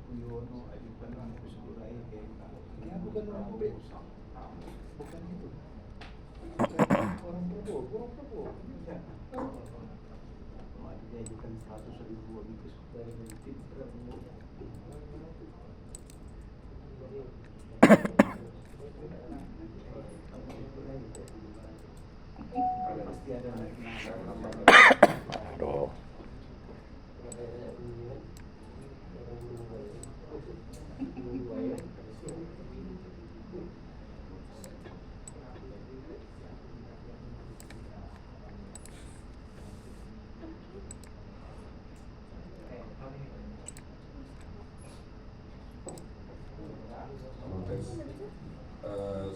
Kuyono, ajukan Mampus Kurai, Ya bukan orang bukan itu. Orang Prabowo. Diajukan 100.000 Mampus Kurai dari tim Prabowo. Pasti ada Aduh.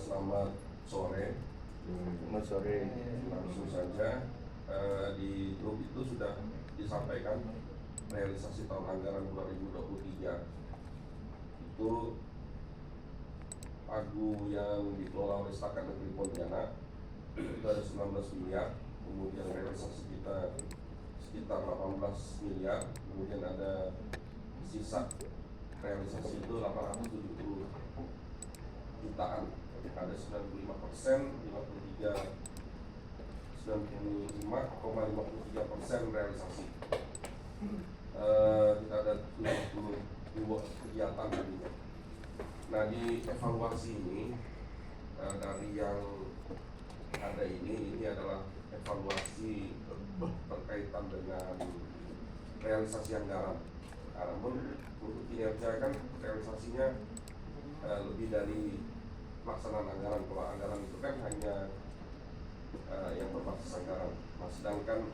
Selamat sore. Selamat sore. Langsung saja di grup itu sudah disampaikan realisasi tahun anggaran 2023 itu pagu yang dikelola oleh Setakat Negeri Pontianak itu ada 19 miliar, kemudian realisasi kita sekitar 18 miliar, kemudian ada sisa realisasi itu 870 jutaan, ada 95%, 95,53% realisasi. Kita ada 72 kegiatan tadinya. Nah, di evaluasi ini dari yang ada ini adalah evaluasi berkaitan dengan realisasi anggaran. Namun untuk kinerja kan realisasinya lebih dari pelaksanaan anggaran. Kalau anggaran itu kan hanya yang berbasis anggaran. Nah, sedangkan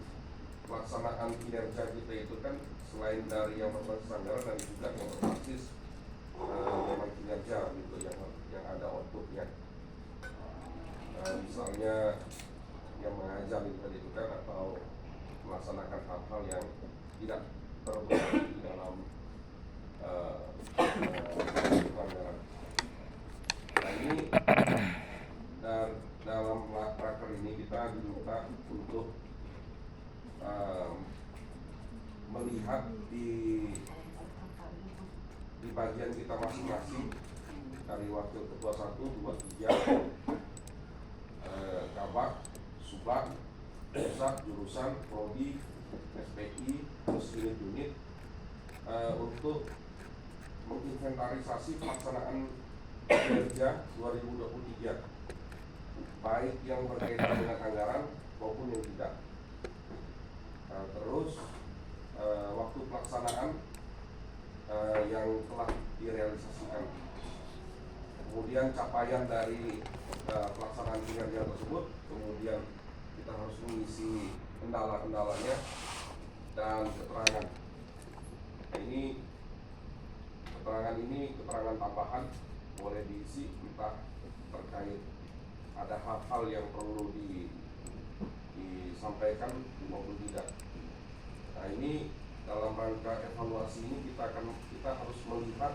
pelaksanaan kinerja kita itu kan selain dari yang berbasis anggaran dan juga yang berbasis memang kinerja gitu yang ada outputnya. Misalnya yang mengajar itu kan atau melaksanakan hal-hal yang tidak terbuat di dalam anggaran. Nah, ini dalam raker ini kita diminta untuk melihat di bagian kita masing-masing dari wakil ketua 1, 2, 3, kabak, subak, pusat, jurusan, prodi, SPI, terus unit-unit untuk menginventarisasi pelaksanaan kinerja 2023 baik yang berkaitan dengan anggaran maupun yang tidak. Terus waktu pelaksanaan yang telah direalisasikan, kemudian capaian dari pelaksanaan kinerja tersebut, kemudian kita harus mengisi kendala-kendalanya dan keterangan. Ini keterangan tambahan boleh diisi entah terkait ada hal-hal yang perlu disampaikan maupun tidak. Nah, ini dalam rangka evaluasi ini kita harus melihat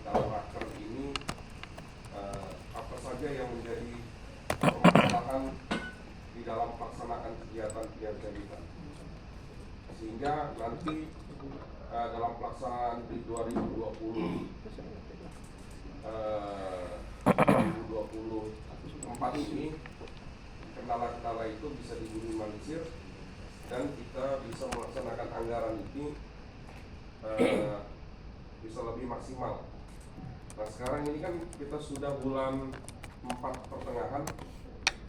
dalam raker ini apa saja yang menjadi permasalahan di dalam pelaksanaan kegiatan kinerja kita, sehingga nanti dalam pelaksanaan di 2024 ini kendala-kendala itu bisa diminimalisir dan kita bisa melaksanakan anggaran ini bisa lebih maksimal. Nah, sekarang ini kan kita sudah bulan 4 pertengahan,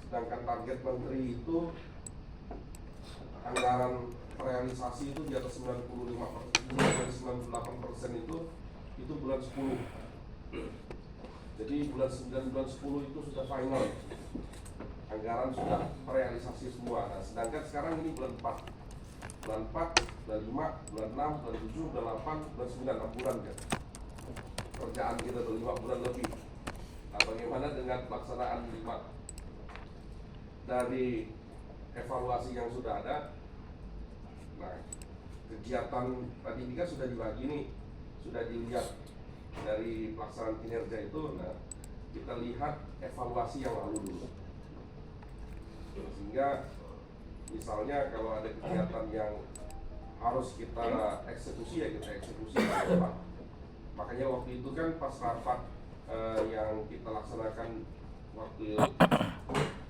sedangkan target menteri itu anggaran realisasi itu di atas 95%, dari 98% itu bulan 10. Jadi bulan 9, bulan 10 itu sudah final, anggaran sudah terrealisasi semua. Nah, sedangkan sekarang ini bulan 4, bulan 5, bulan 6, bulan 7, bulan 8, bulan 9, 6 bulan kan. Kerjaan kita tuh 5 bulan lebih. Nah, bagaimana dengan pelaksanaan 5 dari evaluasi yang sudah ada? Nah, kegiatan tadi ini kan sudah dibagi nih, sudah dilihat dari pelaksanaan kinerja itu. Nah, kita lihat evaluasi yang lalu dulu, sehingga misalnya kalau ada kegiatan yang harus kita eksekusi ya kita eksekusi, Makanya waktu itu kan pas rapat yang kita laksanakan waktu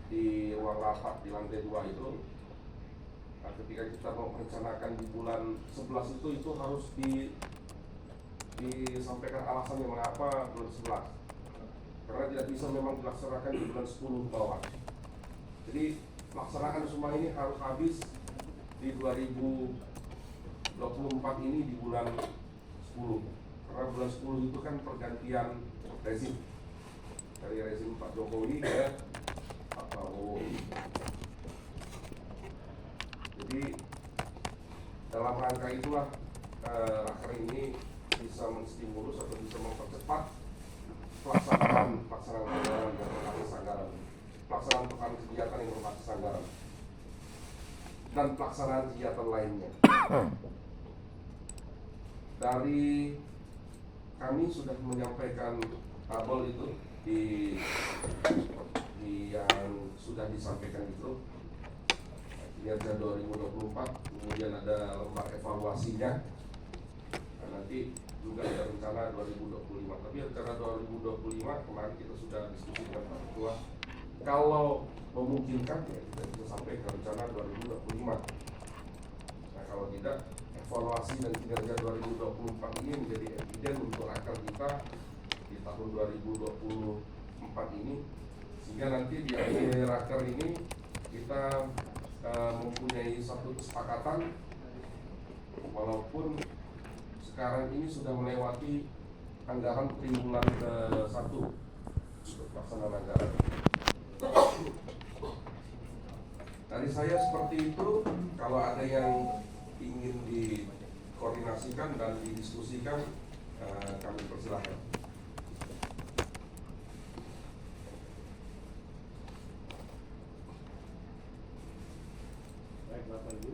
di ruang rapat di lantai 2 itu, ketika kita mau merencanakan di bulan 11 itu harus disampaikan alasannya mengapa bulan 11, karena tidak bisa memang dilaksanakan di bulan 10 ke bawah. Jadi pelaksanaan semua ini harus habis di 2024 ini di bulan 10, karena bulan 10 itu kan pergantian rezim dari rezim Pak Jokowi ke Pak Prabowo. Jadi dalam rangka itulah raker ini bisa menstimulus atau bisa mempercepat pelaksanaan anggaran yang berbasis anggaran, pelaksanaan kegiatan yang berbasis anggaran, dan pelaksanaan kegiatan lainnya. Dari kami sudah menyampaikan tabel itu di yang sudah disampaikan itu kinerja 2024, kemudian ada lembar evaluasinya. Nah, nanti juga ada rencana 2025. Tapi rencana 2025 kemarin kita sudah diskusi dengan Pak Ketua. Kalau memungkinkan ya kita bisa sampai ke rencana 2025. Nah, kalau tidak, evaluasi dan kinerja 2024 ini menjadi eviden untuk raker kita di tahun 2024 ini, sehingga nanti di akhir raker ini kita mempunyai satu kesepakatan, walaupun sekarang ini sudah melewati anggaran triwulan ke-1 untuk pelaksanaan anggaran. Dari saya seperti itu. Kalau ada yang ingin dikoordinasikan dan didiskusikan, kami persilahkan. Baik, Bapak Ibu.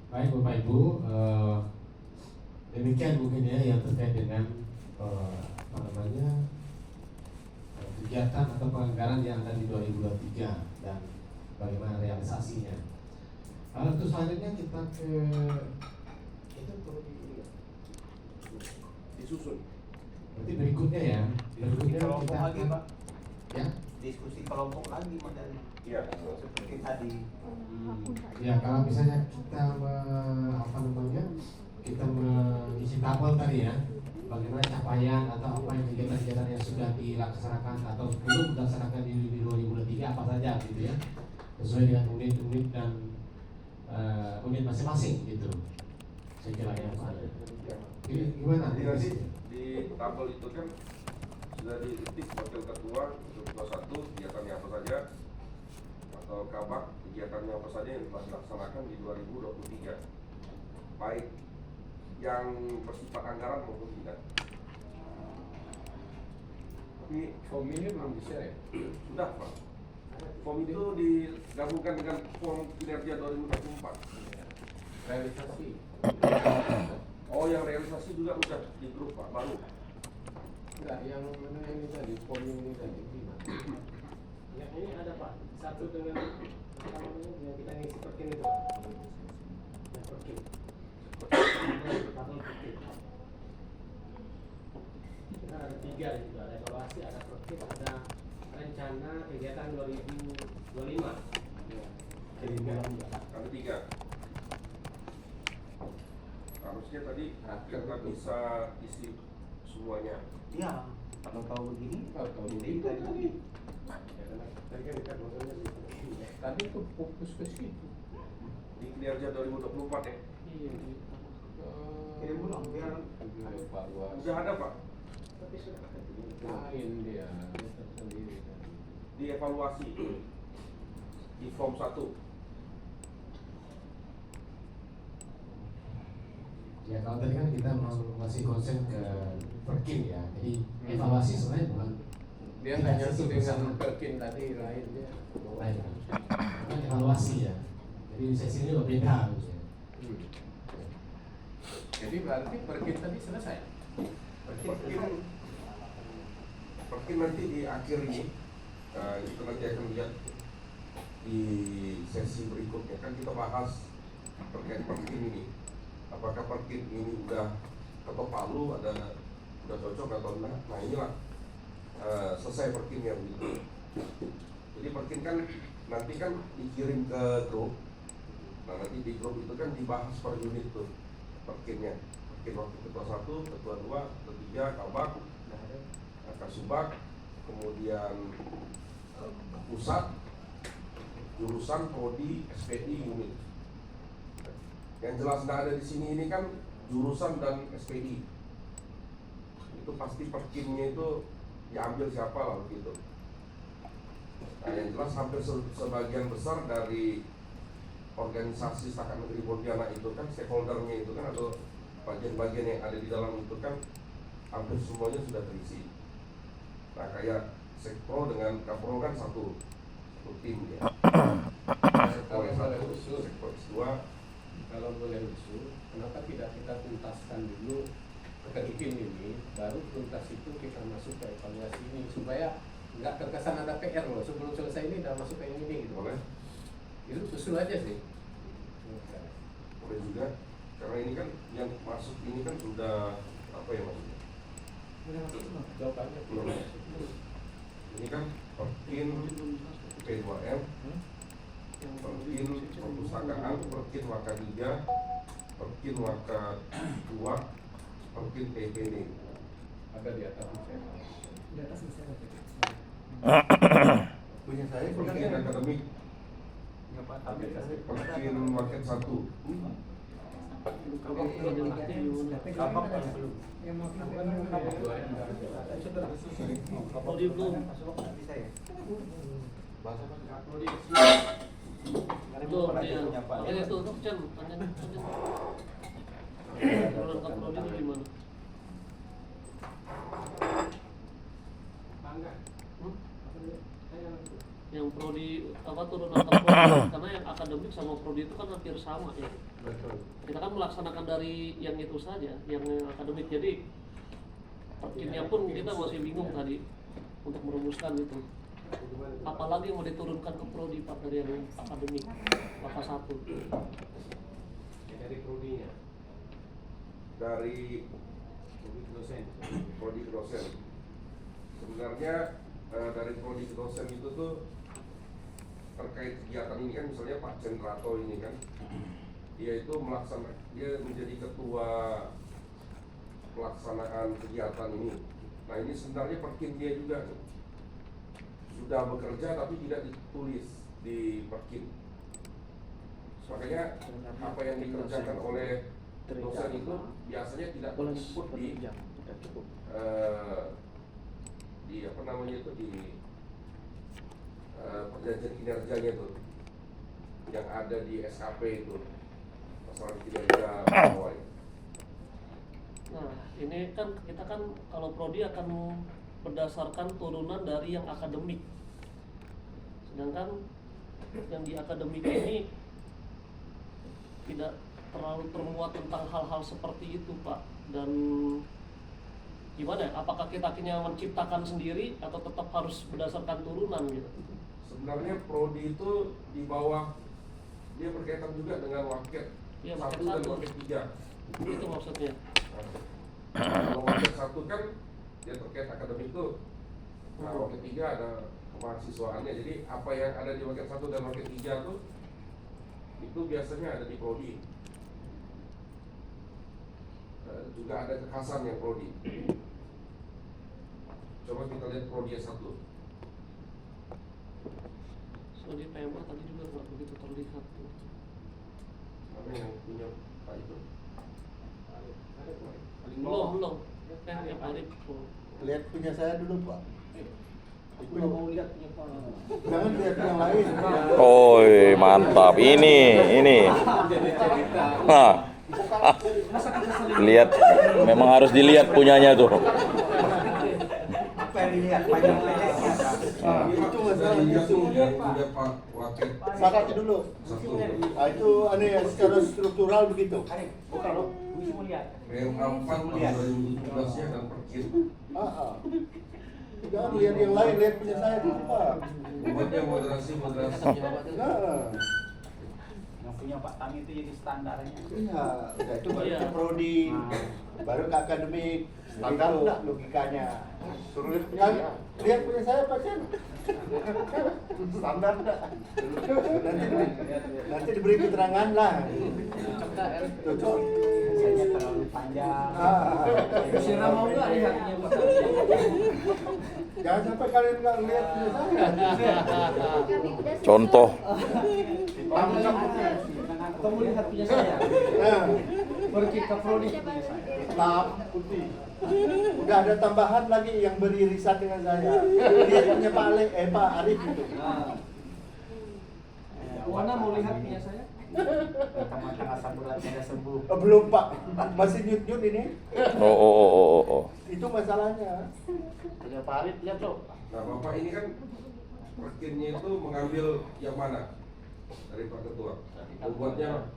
Baik Bapak Ibu, demikian mungkin ya yang terkait dengan kegiatan atau penganggaran yang ada di 2023 dan bagaimana realisasinya. Terus selanjutnya kita ke itu perlu Disusun. berarti berikutnya ya. Berikutnya Kelompok kita lagi, akan Pak. ya. Diskusi kelompok lagi materi. Iya. Seperti tadi. Ya, kalau misalnya kita kita mengisi tabel tadi ya, bagaimana capaian atau apa yang kegiatan-kegiatan yang sudah dilaksanakan atau belum dilaksanakan di 2023 apa saja gitu ya, sesuai dengan unit-unit dan unit masing-masing gitu. Saya kira ya Pak. Ini gimana? Jadi nanti di tabel itu kan sudah dititik wakil ketua untuk kelas 1 kegiatannya apa saja, atau kabak kegiatannya apa saja yang telah dilaksanakan di 2023, baik yang bersifat anggaran maupun tidak. Tapi Form ini belum di-share ya? sudah Pak, form itu digabungkan dengan form kinerja 2024. Realisasi. Oh, yang realisasi juga udah di grup Pak, baru. Enggak, yang mana ini tadi, form ini tadi gimana? Ya, ini ada Pak. Satu dengan apa namanya yang kita ngisi perkin itu. Yang perkin. Tabel perkin. Kita ada 3 di situ, ada evaluasi, ada perkin, ada rencana kegiatan 2025. Ya. Jadi Ada 3. Harusnya tadi kita bisa isi semuanya. Iya, kalau tahu begini, Kalau jadi itu tadi. tadi kan kita maksudnya Tadi itu fokus ke situ. Di kinerja 2024 ya. iya. Kirim ulang biar Evaluasi. Sudah ada Pak, tapi sudah ada Lain dia tersendiri. di evaluasi di form 1. Ya kalau tadi kan kita masih konsen ke perkin ya, jadi evaluasi sebenarnya bukan Dia tidak hanya sisi dengan bersama. perkin tadi lain dia. Lain kan? Kan evaluasi ya, jadi sesi ini berbeda gitu ya. Jadi berarti perkin tadi selesai. Perkin nanti di akhir ini, kita nanti akan lihat di sesi berikutnya kan kita bahas terkait Perkin ini. Apakah Perkin ini udah ketok palu, udah cocok atau enggak? Nah inilah selesai Perkinnya begitu. Jadi Perkin kan nanti kan dikirim ke grup. Nah nanti di grup itu kan dibahas per unit tuh Perkinnya. Perkin waktu ketua 1, ketua 2, ketua 3, kabak, kasubag, kemudian pusat, jurusan, prodi, SPI, unit. Yang jelas nggak ada di sini ini kan jurusan dan SPI. Itu pasti Perkinnya itu diambil siapa lah begitu. Nah yang jelas hampir sebagian besar dari organisasi Setakat Negeri Pontianak itu kan stakeholdernya itu kan atau bagian-bagian yang ada di dalam itu kan hampir semuanya sudah terisi. Nah kayak Sekpro dengan Kapro kan satu tim ya. Sekpro yang satu, Sekpro 2. Kalau boleh usul, kenapa tidak kita tuntaskan dulu Perkin ini, baru tuntas itu kita masuk ke evaluasi ini supaya nggak terkesan ada PR loh sebelum selesai ini udah masuk ke yang ini gitu. Boleh? Itu usul aja sih. Boleh juga, karena ini kan yang masuk ini kan sudah apa ya maksudnya? Jawabannya Belum. Ini kan Perkin P2M, Perkin Perpustakaan, Perkin Waka 3, Perkin Waka 2, Perkin PPD. ada di atas saya. Punya saya Perkin Akademik, Perkin Waket 1. Ini tuh Chan, tanya turun ke prodi itu gimana? Yang prodi apa turunan ke prodi karena yang akademik sama prodi itu kan hampir sama ya. Betul. Kita kan melaksanakan dari yang itu saja, yang akademik. Jadi Perkinnya pun kita masih bingung tadi untuk merumuskan itu. Apalagi mau diturunkan ke prodi Pak dari yang akademik Bapak 1. Dari prodinya. Dari prodi ke dosen. Sebenarnya dari prodi ke dosen itu tuh terkait kegiatan ini kan misalnya Pak Centrato ini kan dia itu dia menjadi ketua pelaksanaan kegiatan ini. Nah ini sebenarnya Perkin dia juga nih. Sudah bekerja tapi tidak ditulis di Perkin. Makanya apa yang dikerjakan oleh dosen itu biasanya tidak disebut di apa namanya itu di perjanjian kinerjanya itu yang ada di SKP itu masalah kinerja pegawai. Nah, ini kan kita kan kalau prodi akan berdasarkan turunan dari yang akademik. Sedangkan yang di akademik ini tidak terlalu termuat tentang hal-hal seperti itu, Pak. Dan gimana ya? Apakah kita akhirnya menciptakan sendiri atau tetap harus berdasarkan turunan gitu? Sebenarnya prodi itu di bawah dia berkaitan juga dengan waket Iya, 1 waket dan 1. waket 3. Itu maksudnya. Kalau waket 1 kan dia terkait akademik itu. Nah, waket 3 ada kemahasiswaannya. Jadi apa yang ada di waket 1 dan waket 3 itu biasanya ada di prodi. Juga ada kekhasan yang prodi. Coba kita lihat prodi 1. So di PMA tadi juga nggak begitu terlihat. Apa yang punya Pak itu? Belum. Yang Arif. Lihat punya saya dulu Pak. Aku mau lihat punya Pak. Jangan lihat yang lain. Oh, mantap. Ini. Nah. Lihat, memang harus dilihat punyanya tuh. Apa yang dilihat? Panjang pendeknya. Itu masalah itu. Punya Pak Waket Sakati dulu. 1. Nah, itu aneh secara struktural begitu. Bukan loh, bisa melihat. PMA 4 tahun 2017-nya dan Perkin. Jangan lihat yang lain, lihat punya saya dulu Pak. Buatnya moderasi. Nah, punya Pak Tami itu jadi standarnya. Iya, udah itu baru Iya. ke prodi, baru ke akademik, standar Gitu enggak logikanya. Suruh lihat punya Kan, dia. lihat punya saya Pak Cen. Standar enggak? Nanti diberi keterangan lah. Cocok. Biasanya terlalu panjang. Sira mau nggak lihatnya Pak Tami? Jangan sampai kalian nggak lihat punya saya. Contoh. Atau mau lihat punya saya? Nah, Pergi ke prodi punya saya. hitam putih. Udah ada tambahan lagi yang beririsan dengan saya. Lihat punya Pak Ale, Pak Arif itu. Wana mau lihat punya saya? Tengah-tengah asam urat tidak sembuh. Belum Pak, masih nyut-nyut ini. Oh. Itu masalahnya. Punya Pak Arif, lihat tuh. Nah Bapak ini kan rekennya itu mengambil yang mana dari Pak Ketua? Membuatnya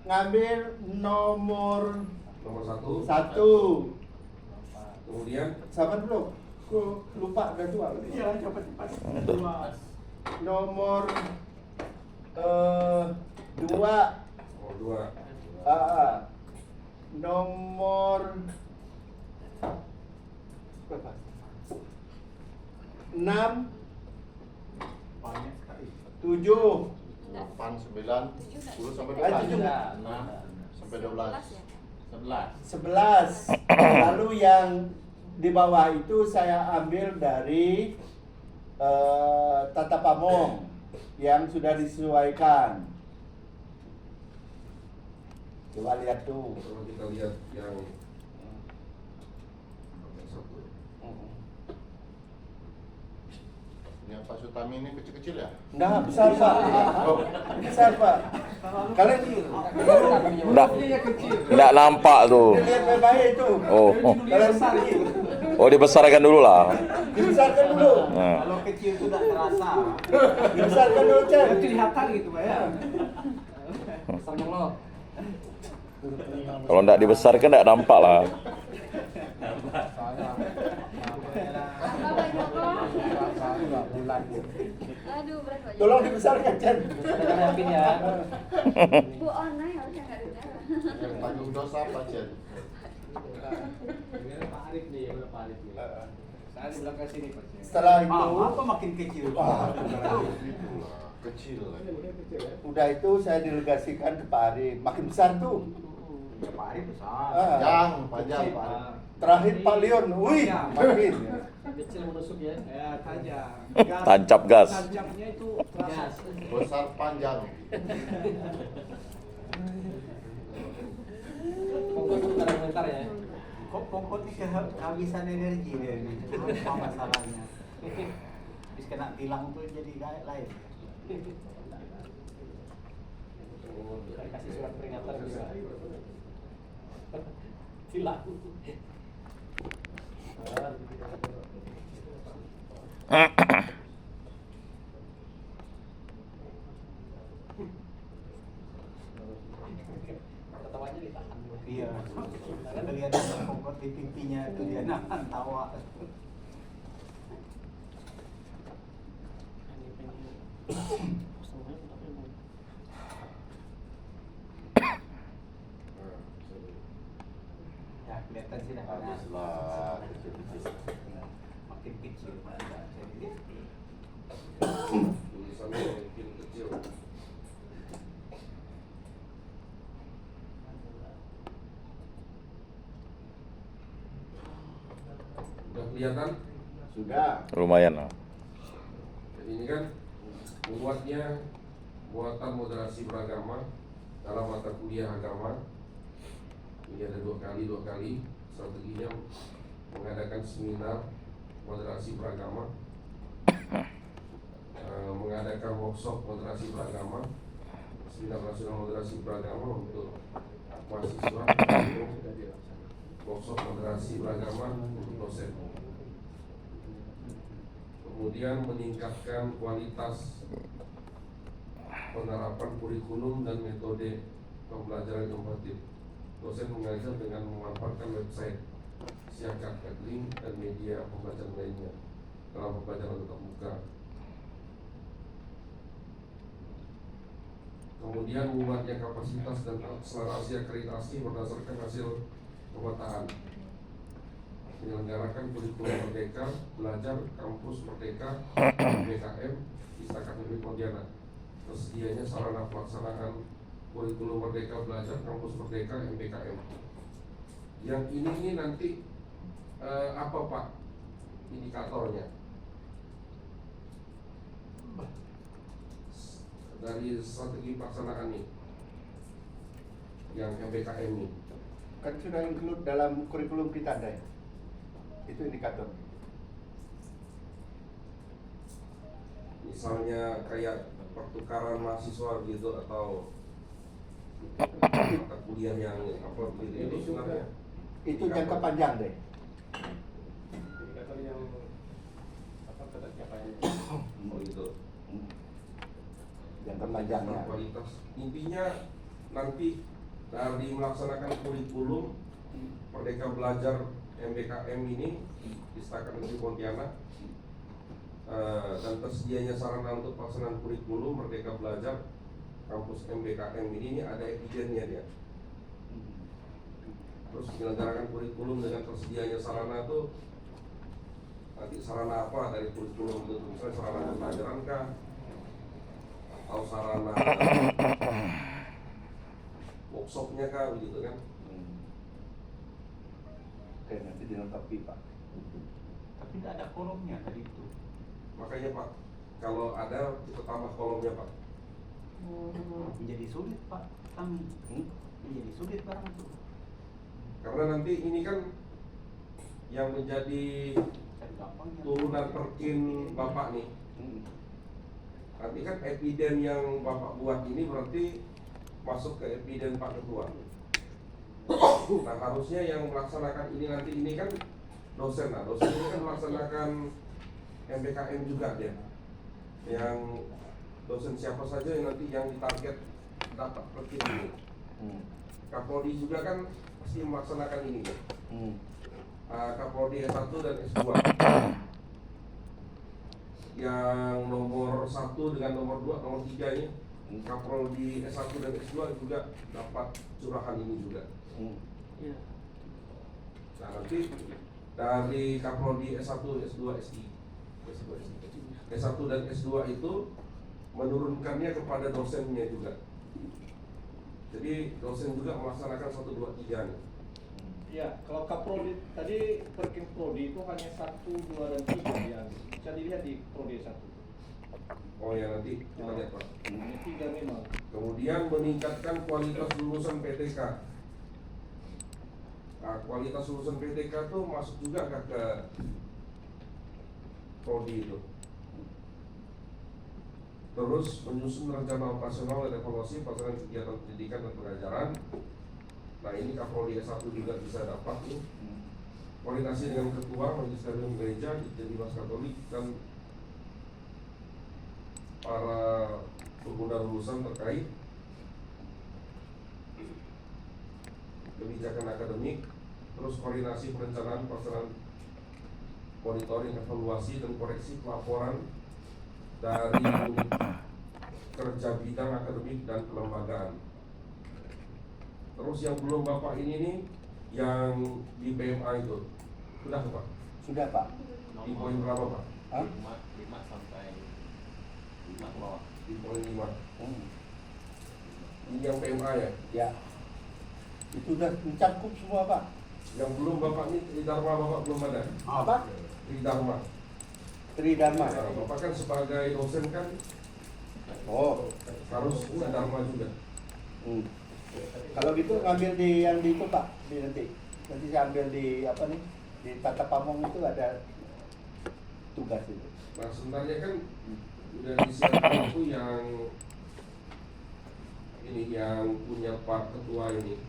Ngambil nomor nomor 1, 1. kemudian Sama dulu. Aku lupa udah tua. Iya, coba cepat. Nomor 2. nomor 2. Nomor berapa? 6, Banyak sekali. 7. 8, 9, 10 sampai 12. 7. 6 sampai 12. 11. Lalu yang di bawah itu saya ambil dari Tata Pamong yang sudah disesuaikan. Coba lihat tuh. Kalau kita lihat yang satu. Yang Pak Sutami ini kecil-kecil ya? Enggak, besar Pak. Besar Pak. Kalian Nggak nampak tuh. lihat baik-baik itu. Oh. Kalian Oh, dibesarkan dulu lah. dibesarkan dulu. Nah. Kalau kecil itu tidak terasa. Dibesarkan dulu, Cen. Kelihatan gitu Pak ya. Sama lo. Kalau nggak dibesarkan nggak nampak lah. Aduh, berat banget. Tolong dibesarkan, Cen. Yakin ya. Bu Ona ya harusnya nggak bicara. Yang tanggung dosa Pak Jen. Ini ada Pak Arif nih, yang ada Pak Arif nih. Saya di belakang sini Pak. Setelah itu, Apa makin kecil? Kecil lagi. udah itu saya delegasikan ke Pak Arif. Makin besar tuh. Ya, Pak Arif besar. Panjang, panjang Pak Arif. Terakhir Pak Leon, wih, makin. Kecil menusuk ya. Ya, tajam. Tancap gas. Tancapnya itu terasa. Besar panjang. Pokoknya bentar-bentar ya. Kok pokok ini kehabisan energi dia ini. Apa masalahnya? Habis kena tilang tuh jadi lain. Saya kasih surat peringatan bisa. Hilang. Ketawanya ditahan. Iya. Ada lihat pokok di pipinya itu dia nahan tawa. Ya, kelihatan sih dah. Habislah. Makin kecil. Jadi Tulisannya mungkin kecil. Udah kelihatan? Sudah. Lumayan lah. Jadi ini kan membuatnya muatan moderasi beragama dalam mata kuliah agama. Ini ada dua kali strateginya mengadakan seminar moderasi beragama, mengadakan workshop moderasi beragama, seminar nasional moderasi beragama untuk mahasiswa, workshop moderasi beragama untuk dosen. Kemudian meningkatkan kualitas penerapan kurikulum dan metode pembelajaran inovatif. Dosen mengajar dengan memanfaatkan website, siakat, link, dan media pembelajaran lainnya dalam pembelajaran tatap muka. Kemudian muatnya kapasitas dan akselerasi akreditasi berdasarkan hasil pemetaan. Menyelenggarakan kurikulum merdeka belajar kampus merdeka BKM Istaka Negeri Pontianak. Tersedianya sarana pelaksanaan kurikulum merdeka belajar kampus merdeka MBKM. Yang ini nanti apa Pak indikatornya dari strategi pelaksanaan ini yang MBKM ini? Kan sudah include dalam kurikulum kita ada ya. Itu indikator. Misalnya kayak pertukaran mahasiswa gitu atau mata kuliah yang apa gitu itu sebenarnya Itu jangka panjang deh. Indikator yang apa capaiannya? oh gitu. Jangka panjangnya. Kualitas intinya nanti dari melaksanakan kurikulum Merdeka Belajar MBKM ini di Istaka Negeri Pontianak dan tersedianya sarana untuk pelaksanaan kurikulum Merdeka Belajar kampus MBKM ini ada evidennya dia. Terus menyelenggarakan kurikulum dengan tersedianya sarana itu nanti sarana apa dari kurikulum itu, misalnya sarana pembelajaran kah atau sarana workshopnya kah begitu kan? Oke, nanti dilengkapi Pak. Tapi tidak ada kolomnya tadi itu. Makanya Pak, kalau ada kita tambah kolomnya Pak. Menjadi sulit Pak kami. Menjadi sulit barang itu. Karena nanti ini kan yang menjadi turunan perkin Bapak nih. Nanti kan epiden yang Bapak buat ini berarti masuk ke epiden Pak Ketua. Nah harusnya yang melaksanakan ini nanti ini kan dosen. Nah dosen ini kan melaksanakan MBKM juga dia. Yang dosen siapa saja yang nanti yang ditarget dapat perkin ini. Kapolri juga kan pasti melaksanakan ini ya. Kapolri S1 dan S2. Yang nomor 1 dengan nomor 2, nomor 3 nya Kapolri S1 dan S2 juga dapat curahan ini juga. Iya. Nah nanti dari Kapolri S1, S2, S1 dan S2 itu menurunkannya kepada dosennya juga. Jadi dosen juga melaksanakan 1, 2, 3 nih. Ya, kalau Kaprodi tadi perkin prodi itu hanya 1, 2 dan 3 ya. Bisa dilihat di prodi 1. Oh ya nanti kita lihat Pak. Hanya 3 memang. Kemudian meningkatkan kualitas lulusan PTK. Nah, kualitas lulusan PTK itu masuk juga ke prodi itu. Terus menyusun rencana operasional dan evaluasi pelaksanaan kegiatan pendidikan dan pengajaran. Nah ini Kapolri S1 juga bisa dapat nih. Koordinasi dengan ketua majelis taklim gereja di Dimas Katolik dan para pengguna lulusan terkait kebijakan akademik. Terus koordinasi perencanaan pelaksanaan monitoring, evaluasi dan koreksi pelaporan dari unit kerja bidang akademik dan kelembagaan. Terus yang belum Bapak ini nih yang di PMA itu sudah Pak? Sudah Pak. Di poin berapa Pak? 5 sampai 5 bawah. Di poin 5. Ini yang PMA ya? Ya. Itu udah mencakup semua Pak. Yang belum Bapak ini Tridharma Bapak belum ada? Apa? Tridharma. Tridharma. Nah, Bapak kan sebagai dosen kan Oh. harus Tridharma juga. Kalau gitu ngambil di yang di itu Pak, di nanti saya ambil di apa nih, di Tata Pamong itu ada tugas itu. Nah sebenarnya kan udah disiapkan itu yang ini yang punya Pak Ketua ini.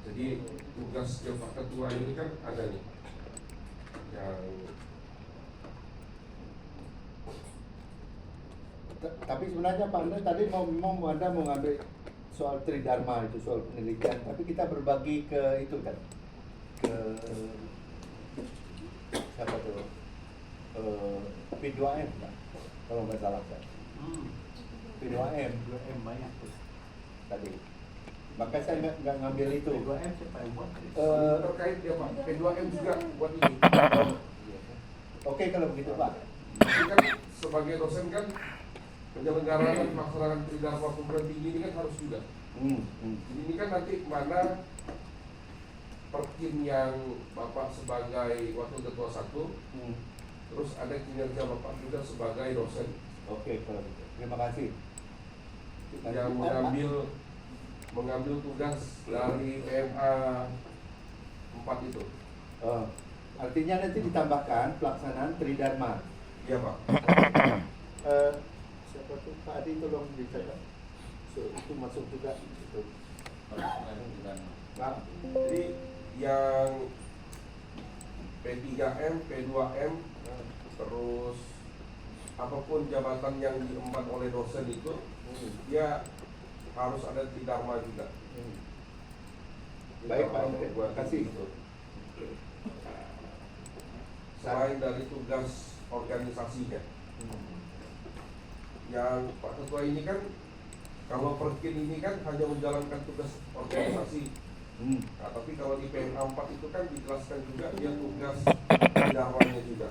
Jadi tugasnya Pak Ketua ini kan ada nih yang Tapi sebenarnya Pak Andre tadi mau Anda mau ngambil soal Tridharma itu, soal penelitian, tapi kita berbagi ke itu kan, ke siapa tuh P2M Pak, kalau nggak salah Pak. P2M 2M banyak tuh. tadi. Makanya saya nggak ngambil itu. 2M siapa yang buat? Terkait ya Pak, P2M juga buat ini. Oke kalau begitu Pak. Ini kan sebagai dosen kan penyelenggaraan pelaksanaan Tridharma perguruan tinggi ini kan harus juga. Jadi ini kan nanti mana perkin yang Bapak sebagai wakil ketua 1, terus ada kinerja Bapak juga sebagai dosen Oke kalau begitu. Terima kasih. yang mengambil tugas dari PMA 4 itu. Artinya nanti ditambahkan pelaksanaan Tridharma. Iya Pak. Siapa tuh Pak Adi tolong dicatat. Itu masuk juga itu. Nah, jadi yang P3M, P2M, terus apapun jabatan yang diemban oleh dosen itu, dia harus ada Tridharma juga. Baik Pak, terima kasih. Selain dari tugas organisasinya, yang Pak Ketua ini kan, kalau perkin ini kan hanya menjalankan tugas organisasi. Nah, tapi kalau di PMA 4 itu kan dijelaskan juga dia tugas Tridharmanya juga.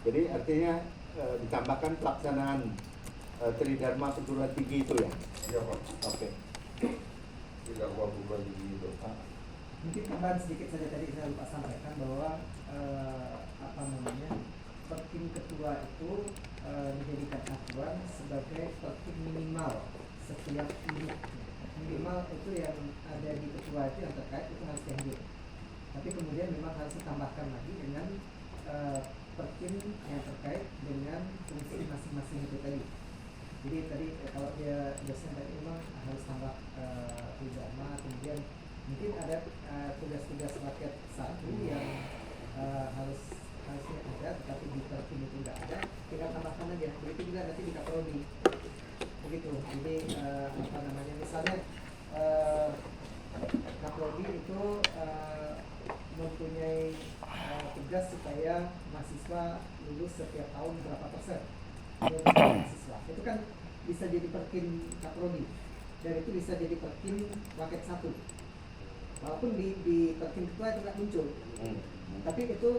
Jadi artinya ditambahkan pelaksanaan Tridharma perguruan tinggi itu ya? Iya Pak. Oke. Tridharma perguruan tinggi itu. Mungkin tambahan sedikit saja tadi saya lupa sampaikan bahwa perkin ketua itu dijadikan aturan sebagai perkin minimal setiap unit. Minimal itu yang ada di ketua itu yang terkait itu harus diambil. Tapi kemudian memang harus ditambahkan lagi dengan perkin yang terkait dengan fungsi masing-masing itu tadi. Jadi tadi kalau dia dosen tadi memang harus tambah Tridharma, kemudian mungkin ada tugas-tugas rakyat satu yang harusnya ada, tetapi di perkin itu tidak ada, tinggal tambahkan aja. Begitu juga nanti di kaprodi, begitu. Jadi misalnya kaprodi itu mempunyai tugas supaya mahasiswa lulus setiap tahun berapa persen mahasiswa. Itu kan bisa jadi perkin kaprodi, dan itu bisa jadi perkin rakyat satu. Walaupun di perkin ketua itu nggak muncul, tapi itu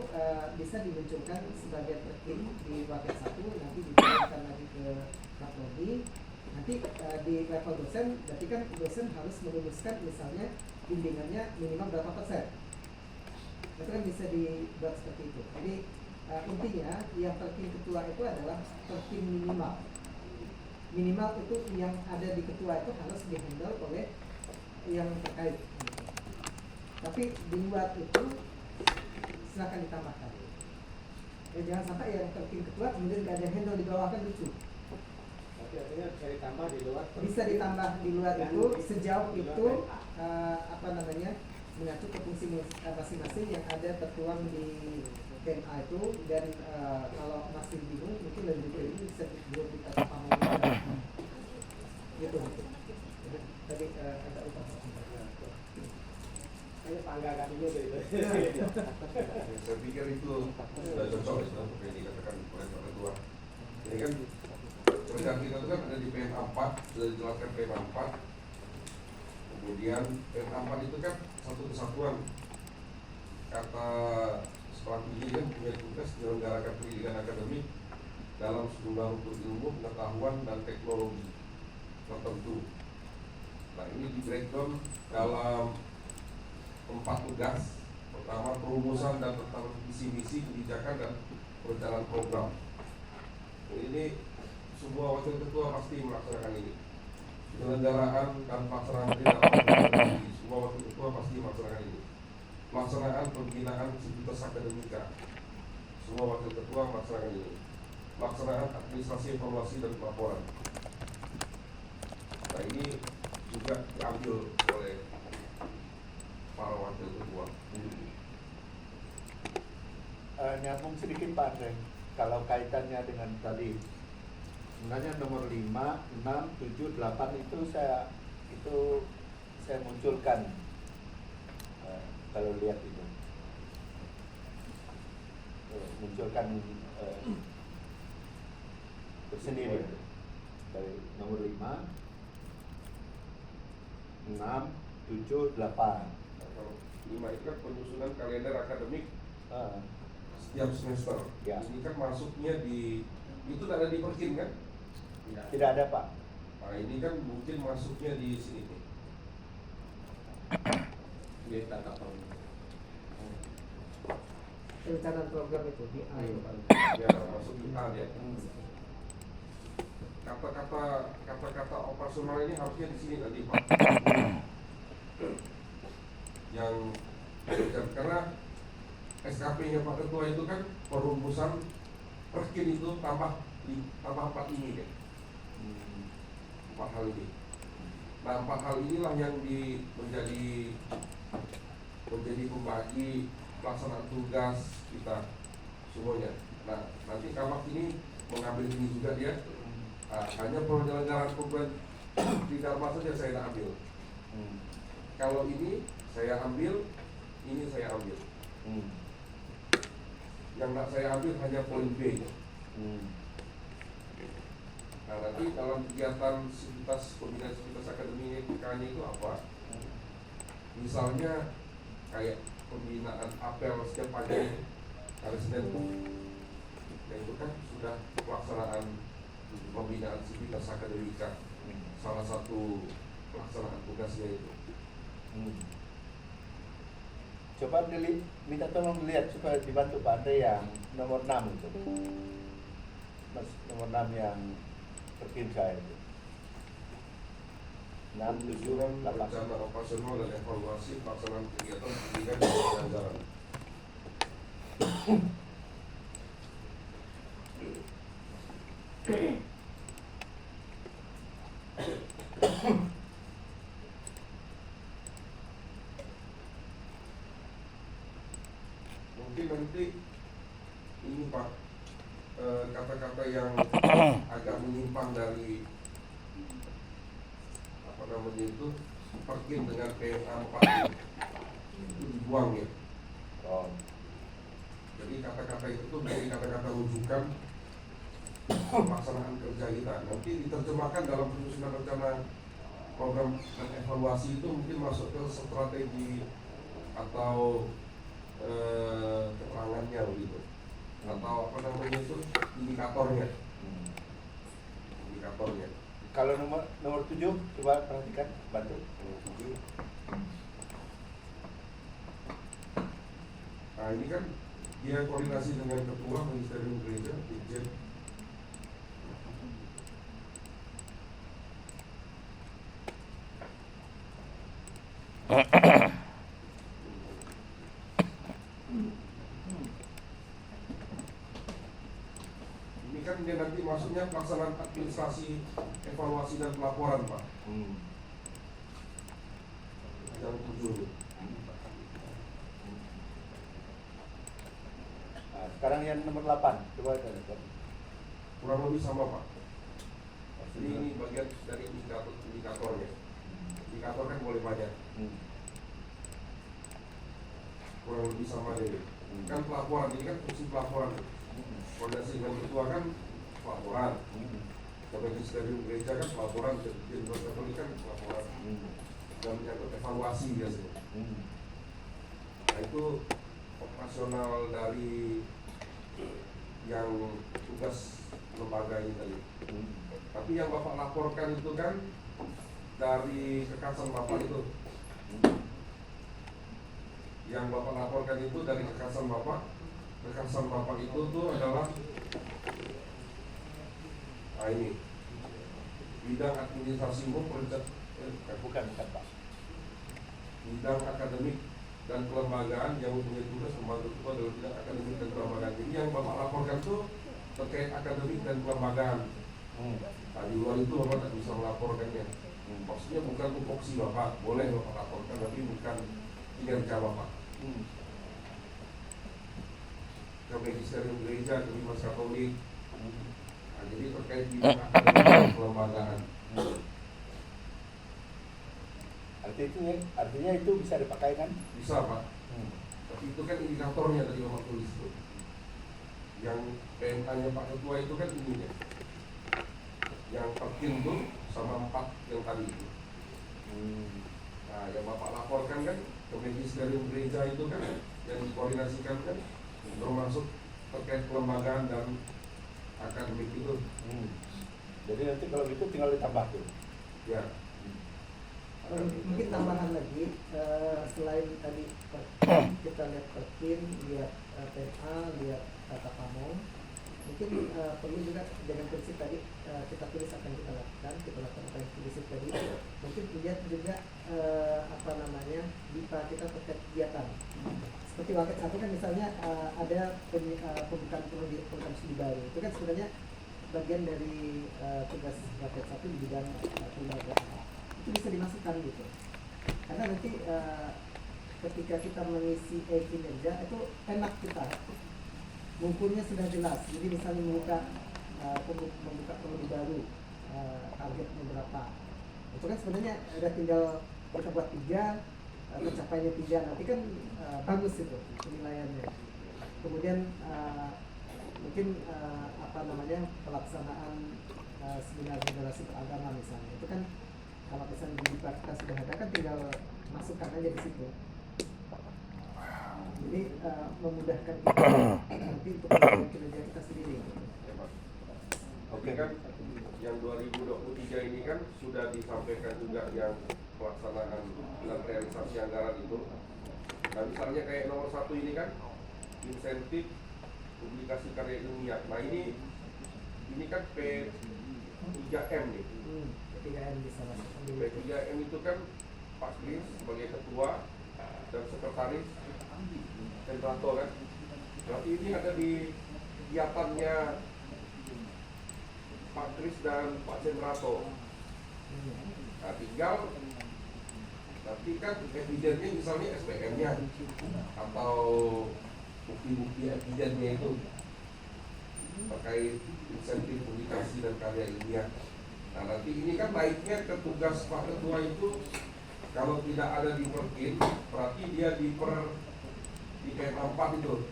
bisa dimunculkan sebagai perkin di wakil 1, nanti dijalankan lagi ke kaprodi. Nanti di level dosen, berarti kan dosen harus meluluskan misalnya bimbingannya minimal berapa persen. Itu kan bisa dibuat seperti itu. Jadi intinya yang perkin ketua itu adalah perkin minimal. Minimal itu yang ada di ketua itu harus dihandle oleh yang terkait. Tapi di luar itu silakan ditambahkan. Jangan sampai yang perkin ketua kemudian nggak ada handle di bawah, kan lucu. Tapi artinya bisa ditambah di luar. Bisa ditambah di luar itu sejauh itu mengacu ke fungsi masing-masing yang ada tertuang di PMA itu. Dan kalau masih bingung mungkin lebih detail ini bisa kita pahami gitu. Tadi ada upah. Hanya panggakan dulu gitu. Saya pikir itu sudah cocok ya seperti yang dikatakan oleh Pak Ketua. Ini kan kerjaan kita itu kan ada di PMA 4, sudah dijelaskan PMA 4. Kemudian PMA 4 itu kan satu kesatuan. Kata sekolah tinggi kan punya tugas menyelenggarakan pendidikan akademik dalam sejumlah rukun ilmu, pengetahuan dan teknologi tertentu. Nah ini di breakdown dalam 4 tugas. Pertama, perumusan dan tentang visi-misi kebijakan dan perencanaan program. Ini semua wakil ketua pasti melaksanakan ini. Penyelenggaraan dan pelaksanaan Tridharma, semua wakil ketua pasti melaksanakan ini. Pelaksanaan pembinaan sivitas akademika, semua wakil ketua melaksanakan ini. Pelaksanaan administrasi informasi dan pelaporan. Nah ini juga diambil oleh para wakil ketua. Nyambung sedikit Pak Andre, kalau kaitannya dengan tadi sebenarnya nomor 5, 6, 7, 8 itu saya munculkan kalau lihat itu munculkan bersendiri dari nomor 5, 6, 7, 8. Kalau 5 itu kan penyusunan kalender akademik setiap semester. Ya. Ini kan masuknya di itu tidak ada di Perkin kan? Tidak ada Pak. Nah ini kan mungkin masuknya di sini nih. Dia tata tahun. Rencana program itu di A. Ya masuk di A dia. Kata-kata operasional ini harusnya di sini nanti Pak. Yang karena SKP-nya Pak Ketua itu kan perumusan Perkin itu tambah 4 ini kan. 4 hal ini. Nah 4 hal inilah yang menjadi pembagi pelaksanaan tugas kita semuanya. Nah nanti Kabak ini mengambil ini juga dia. Hanya penyelenggaraan program di Dharma saja saya tak ambil. Kalau ini saya ambil, ini saya ambil. Yang tak saya ambil hanya poin B. Nah nanti dalam kegiatan sivitas pembinaan sivitas akademikanya itu apa? Misalnya kayak pembinaan apel setiap pagi hari Senin, dan itu kan sudah pelaksanaan pembinaan sivitas akademika, salah satu pelaksanaan tugasnya itu. Coba minta tolong dilihat supaya dibantu Pak Andre yang nomor 6 itu. Mas, nomor 6 yang Perkin saya itu. 6, 7, 8. Rencana operasional dan evaluasi pelaksanaan kegiatan pendidikan dan pembelajaran. Mungkin nanti ini Pak, kata-kata yang agak menyimpang dari apa namanya itu Perkin dengan PMA 4 itu dibuang ya. Jadi kata-kata itu tuh menjadi kata-kata rujukan pelaksanaan kerja kita. Nanti diterjemahkan dalam penyusunan rencana program dan evaluasi itu mungkin masuk ke strategi atau keterangannya begitu, atau apa namanya itu indikatornya. Kalau nomor 7 coba perhatikan, bantu. Nomor 7. Nah ini kan dia koordinasi dengan ketua magisterium gereja, Dirjen. Ini kan dia nanti maksudnya pelaksanaan administrasi, evaluasi dan pelaporan Pak. Yang 7. Nah, sekarang yang nomor 8 coba lihat. Kurang lebih sama Pak. Jadi ini bagian dari indikatornya. Indikator kan boleh banyak. Kurang lebih sama deh. Kan pelaporan, ini kan fungsi pelaporan. Koordinasi dengan ketua kan pelaporan. Magisterium gereja kan pelaporan, Dirjen Katolik kan pelaporan. Dan menyangkut evaluasi biasanya. Nah itu operasional dari yang tugas lembaga ini tadi. Tapi yang Bapak laporkan itu kan dari kekasan Bapak itu. Yang Bapak laporkan itu dari kekasan Bapak. Kekasan Bapak itu tuh adalah ini bidang administrasi umum Bukan Pak. bidang akademik dan kelembagaan yang mempunyai tugas membantu ketua dalam bidang akademik dan kelembagaan. Jadi yang Bapak laporkan itu terkait akademik dan kelembagaan. Nah, di luar itu Bapak tak bisa melaporkannya. Maksudnya bukan tupoksi Bapak, boleh Bapak laporkan, tapi bukan kinerja Bapak. Ke magisterium gereja, ke Dimas Katolik. Nah, jadi terkait bidang akademik dan kelembagaan. Ada Artinya itu bisa dipakai kan? Bisa Pak. Tapi itu kan indikatornya tadi Bapak tulis itu. Yang PMK-nya Pak Ketua itu kan ininya. Yang perkin tuh sama 4 yang tadi itu. Nah, yang Bapak laporkan kan ke magisterium gereja itu kan yang dikoordinasikan kan termasuk terkait kelembagaan dan akademik itu. Jadi nanti kalau gitu tinggal ditambah tuh. Ya. Mungkin tambahan lagi, selain tadi kita lihat perkin, lihat PMA, lihat tata pamong, mungkin perlu juga dengan prinsip tadi kita tulis apa yang kita lakukan apa yang prinsip tadi, mungkin lihat juga BIPA kita terkait kegiatan. Seperti Waket 1 kan misalnya ada pembukaan program studi baru, itu kan sebenarnya bagian dari tugas Waket 1 di bidang kelembagaan. Itu bisa dimasukkan gitu, karena nanti ketika kita mengisi kinerja itu enak kita ngukurnya sudah jelas. Jadi misalnya membuka prodi baru, targetnya berapa, itu kan sebenarnya ada tinggal kita buat 3, pencapaiannya 3, nanti kan bagus itu penilaiannya. Kemudian mungkin pelaksanaan seminar generasi beragama misalnya, itu kan kalau misalnya di kita sudah ada kan tinggal masukkan aja di situ. Jadi memudahkan kita nanti untuk kinerja kita sendiri. Oke kan, yang 2023 ini kan sudah disampaikan juga yang pelaksanaan dan realisasi anggaran itu. Nah misalnya kayak nomor 1 ini kan insentif publikasi karya ilmiah. Nah ini kan P3M nih. P3M bisa masuk. P3M itu kan Pak Kris sebagai ketua dan sekretaris Sentrato kan. Berarti ini ada di kegiatannya Pak Kris dan Pak Sentrato. Nah tinggal nanti kan evidennya misalnya SPM-nya atau bukti-bukti evidennya itu terkait insentif publikasi dan karya ilmiah. Nah nanti ini kan baiknya ke tugas Pak Ketua itu kalau tidak ada di perkin, berarti dia di PMA 4 itu.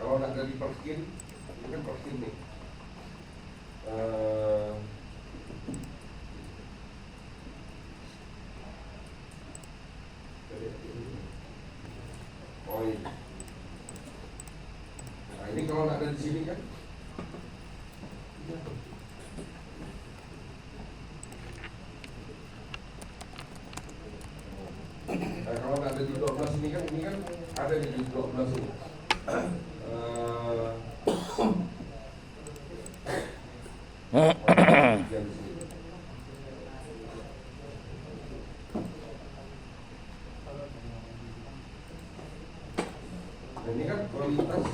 Kalau tidak ada di perkin, ini kan perkin nih. Oh ini. Nah ini kalau tidak ada di sini kan. Nah, kalau ada di 12 ini kan ada di 12 ini. Nah, ini kan kualitas,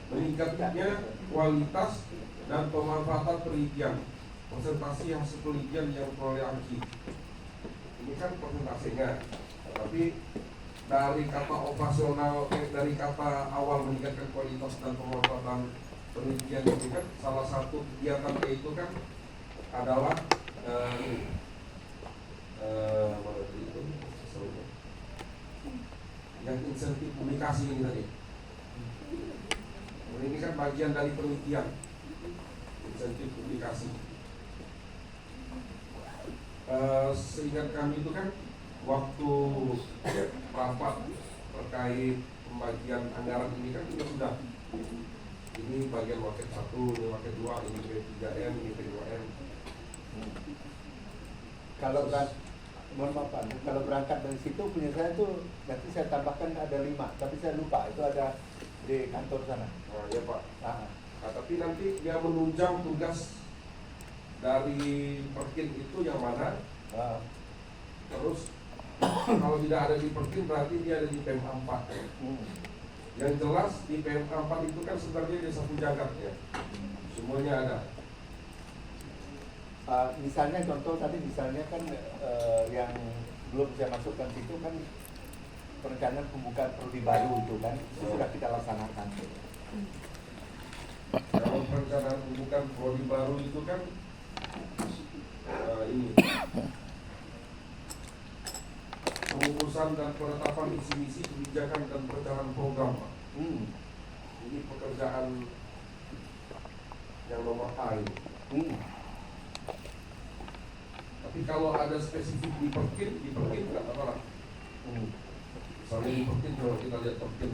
meningkatnya kualitas dan pemanfaatan penelitian, presentasi hasil penelitian yang diperoleh AMKI. Ini kan persentasenya. Tapi dari kata operasional, dari kata awal meningkatkan kualitas dan pemanfaatan penelitian itu kan salah satu kegiatan itu kan adalah yang insentif publikasi ini tadi. Ini kan bagian dari penelitian, insentif publikasi. Seingat kami itu kan waktu rapat terkait pembagian anggaran ini kan juga sudah ini bagian Waket 1, ini Waket 2, ini P3M, ini P2M. Mohon maaf Pak, kalau berangkat dari situ punya saya tuh nanti saya tambahkan ada 5, tapi saya lupa itu ada di kantor sana. Nah, ya Pak. Nah, tapi nanti dia menunjang tugas dari perkin itu yang mana? Terus kalau tidak ada di perkin berarti dia ada di PMA 4. Yang jelas di PMA 4 itu kan sebenarnya dia sapu jagat ya. Semuanya ada. Misalnya contoh tadi misalnya kan yang belum saya masukkan situ kan perencanaan pembukaan prodi baru itu kan itu sudah kita laksanakan. Kalau perencanaan pembukaan prodi baru itu kan ini pengurusan dan penetapan visi-misi kebijakan dan perencanaan program, Pak. Ini pekerjaan yang nomor A ini. Tapi kalau ada spesifik di Perkin nggak apa-apa. Misalnya di Perkin, kalau kita lihat Perkin,